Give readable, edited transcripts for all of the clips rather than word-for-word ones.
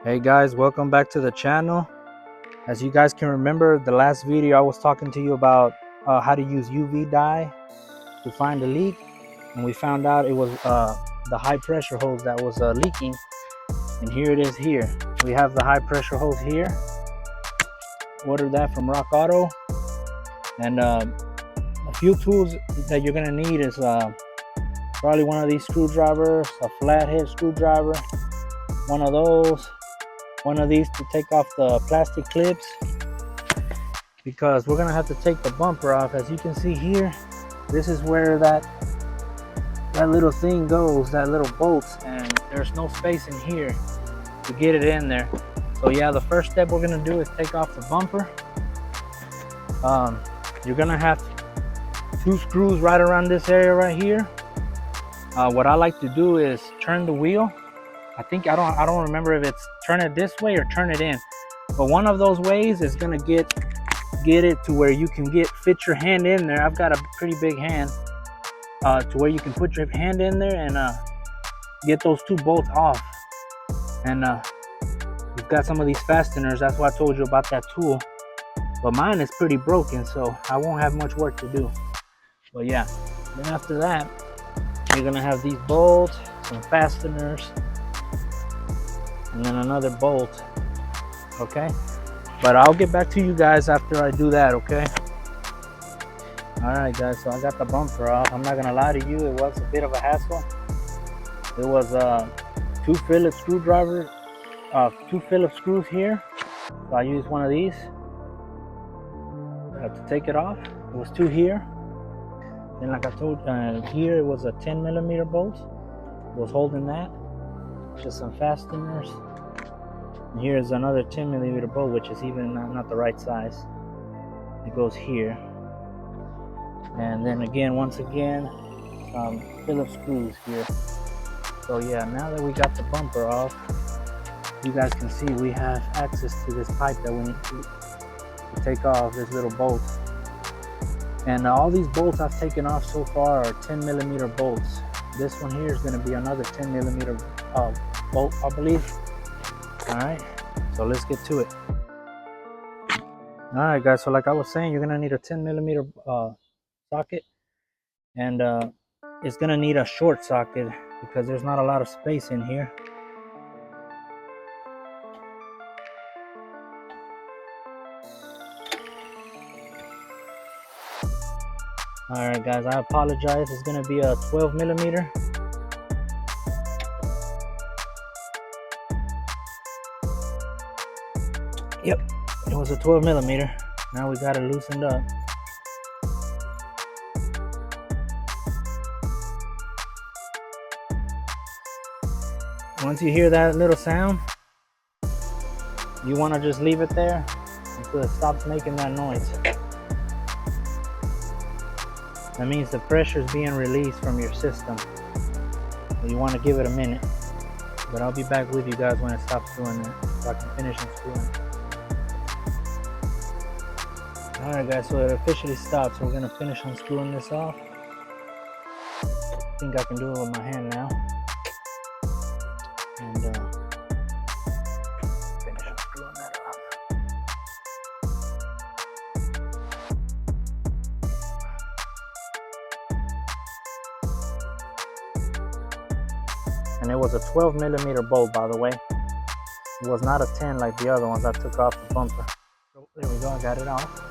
Hey guys, welcome back to the channel. As you guys can remember, the last video I was talking to you about how to use UV dye to find a leak, and we found out it was the high pressure hose that was leaking. And here it is. Here we have the high pressure hose here. Ordered that from Rock Auto. And a few tools that you're gonna need is probably one of these screwdrivers, a flathead screwdriver, one of those, one of these to take off the plastic clips, because we're gonna have to take the bumper off. As you can see here, this is where that little thing goes, that little bolt, and there's no space in here to get it in there. So yeah, the first step we're gonna do is take off the bumper. You're gonna have 2 screws right around this area right here. What I like to do is turn the wheel. I don't remember if it's turn it this way or turn it in, but one of those ways is gonna get it to where you can fit your hand in there. I've got a pretty big hand, to where you can put your hand in there and get those 2 bolts off. And you've got some of these fasteners. That's why I told you about that tool. But mine is pretty broken, so I won't have much work to do. But yeah, then after that, you're gonna have these bolts, some fasteners, and then another bolt. Okay, but I'll get back to you guys after I do that. Okay. All right guys, so I got the bumper off. I'm not gonna lie to you, it was a bit of a hassle. There was 2 Phillips screwdrivers, 2 Phillips screws here, so I used one of these to take it off. It was 2 here. Then like I told here it was a 10mm bolt. It was holding that. Just some fasteners. And here's another 10mm bolt, which is even not the right size. It goes here. And then again, once again, some Phillips screws here. So yeah, now that we got the bumper off, you guys can see we have access to this pipe that we need to take off, this little bolt. And all these bolts I've taken off so far are 10mm bolts. This one here is going to be another 10mm bolt, I believe. All right, so let's get to it. All right guys, so like I was saying, you're going to need a 10mm socket, and it's going to need a short socket because there's not a lot of space in here. All right guys, I apologize. It's going to be a 12mm. Yep, it was a 12mm. Now we got it loosened up. Once you hear that little sound, you want to just leave it there until it stops making that noise. That means the pressure is being released from your system. So you want to give it a minute. But I'll be back with you guys when it stops doing that, so I can finish unscrewing. Alright guys, so it officially stopped. So we're going to finish unscrewing this off. I think I can do it with my hand now. And finish unscrewing that off. And it was a 12mm bolt, by the way. It was not a 10 like the other ones I took off the bumper. So there we go, I got it off.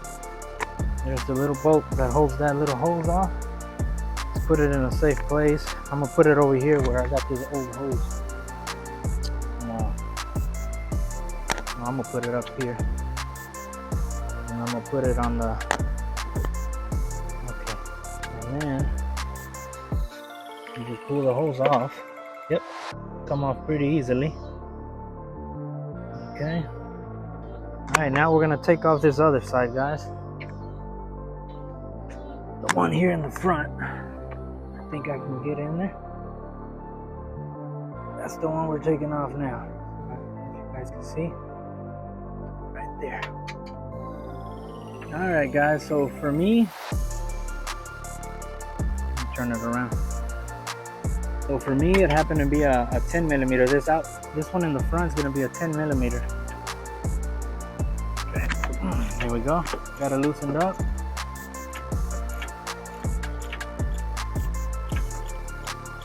There's the little bolt that holds that little hose off. Let's put it in a safe place. I'm gonna put it over here where I got this old hose. I'm gonna put it up here. And I'm gonna put it on the, okay. And then you just pull the hose off. Yep, come off pretty easily. Okay. All right, now we're gonna take off this other side, guys. The one here in the front. I think I can get in there. That's the one we're taking off now. If you guys can see, right there. All right, guys. So for me, let me turn it around. So for me, it happened to be a 10mm. This one in the front is going to be a 10 millimeter. Okay. There we go. Got it loosened up.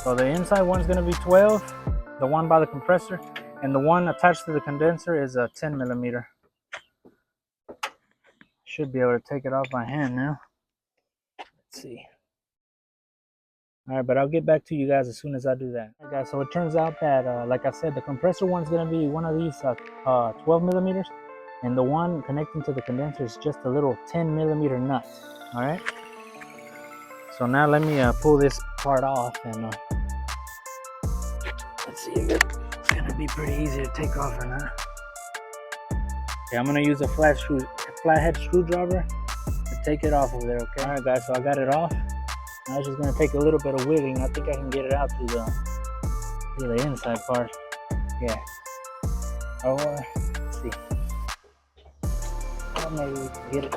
So the inside one's going to be 12, the one by the compressor, and the one attached to the condenser is a 10 millimeter. Should be able to take it off by hand now. Let's see. All right, but I'll get back to you guys as soon as I do that. All right, guys, so it turns out that, like I said, the compressor one's going to be one of these 12 millimeters, and the one connecting to the condenser is just a little 10 millimeter nut. All right. So now let me pull this part off, and let's see if it's going to be pretty easy to take off or not. Okay, I'm going to use a flathead screwdriver to take it off of there. Okay. All right, guys, so I got it off. Now it's just going to take a little bit of wiggling. I think I can get it out through the inside part. Yeah. Or, let's see. Or maybe we can get it.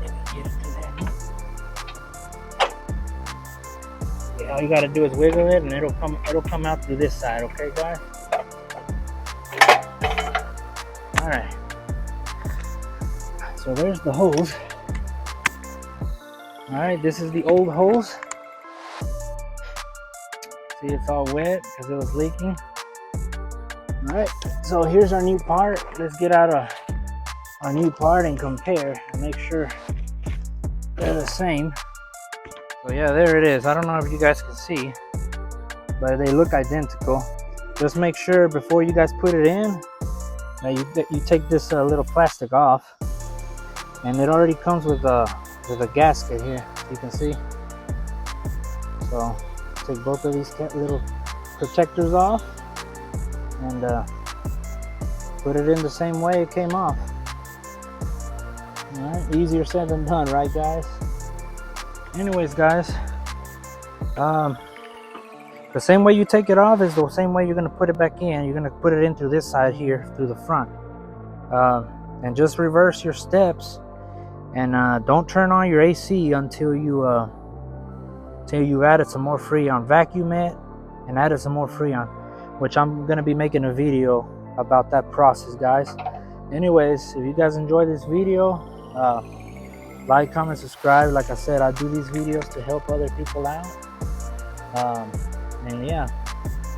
Maybe get it through there. Yeah, all you got to do is wiggle it, and it'll come out through this side. Okay, guys. All right. So there's the hose. All right, this is the old hose. See, it's all wet because it was leaking. All right, so here's our new part. Let's get out our new part and compare and make sure they're the same. So yeah, there it is. I don't know if you guys can see, but they look identical. Just make sure before you guys put it in that you take this little plastic off, and it already comes with a gasket here, you can see. So take both of these little protectors off and put it in the same way it came off. All right, easier said than done, right, guys? Anyways, guys, the same way you take it off is the same way you're going to put it back in. You're going to put it in through this side here, through the front, and just reverse your steps. And don't turn on your AC until you added some more Freon. Vacuum it and added some more Freon, which I'm gonna be making a video about that process, guys. Anyways, if you guys enjoyed this video, like, comment, subscribe. Like I said, I do these videos to help other people out. And yeah,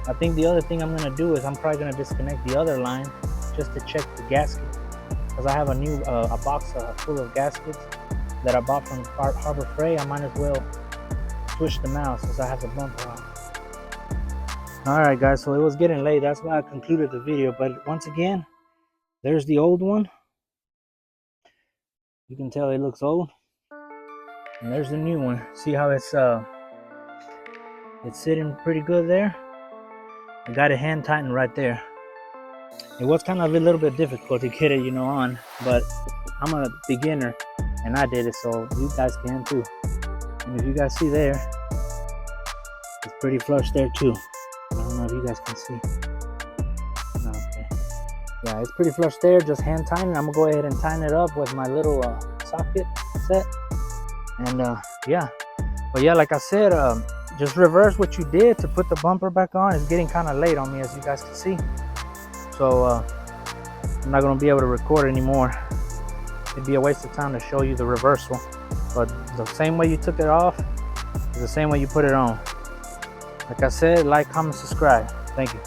I think the other thing I'm gonna do is I'm probably gonna disconnect the other line just to check the gasket. Because I have a new a box full of gaskets that I bought from Harbor Freight. I might as well switch them out since I have the bumper on. Alright, guys, so it was getting late. That's why I concluded the video. But once again, there's the old one. You can tell it looks old. And there's the new one. See how it's sitting pretty good there? I got it hand tightened right there. It was kind of a little bit difficult to get it, on, but I'm a beginner and I did it, so you guys can too. And if you guys see there, it's pretty flush there too. I don't know if you guys can see. Okay. Yeah, it's pretty flush there, just hand tighten. I'm gonna go ahead and tighten it up with my little socket set. And yeah, but yeah, like I said, just reverse what you did to put the bumper back on. It's getting kind of late on me, as you guys can see. So I'm not going to be able to record anymore. It'd be a waste of time to show you the reversal. But the same way you took it off is the same way you put it on. Like I said, like, comment, subscribe. Thank you.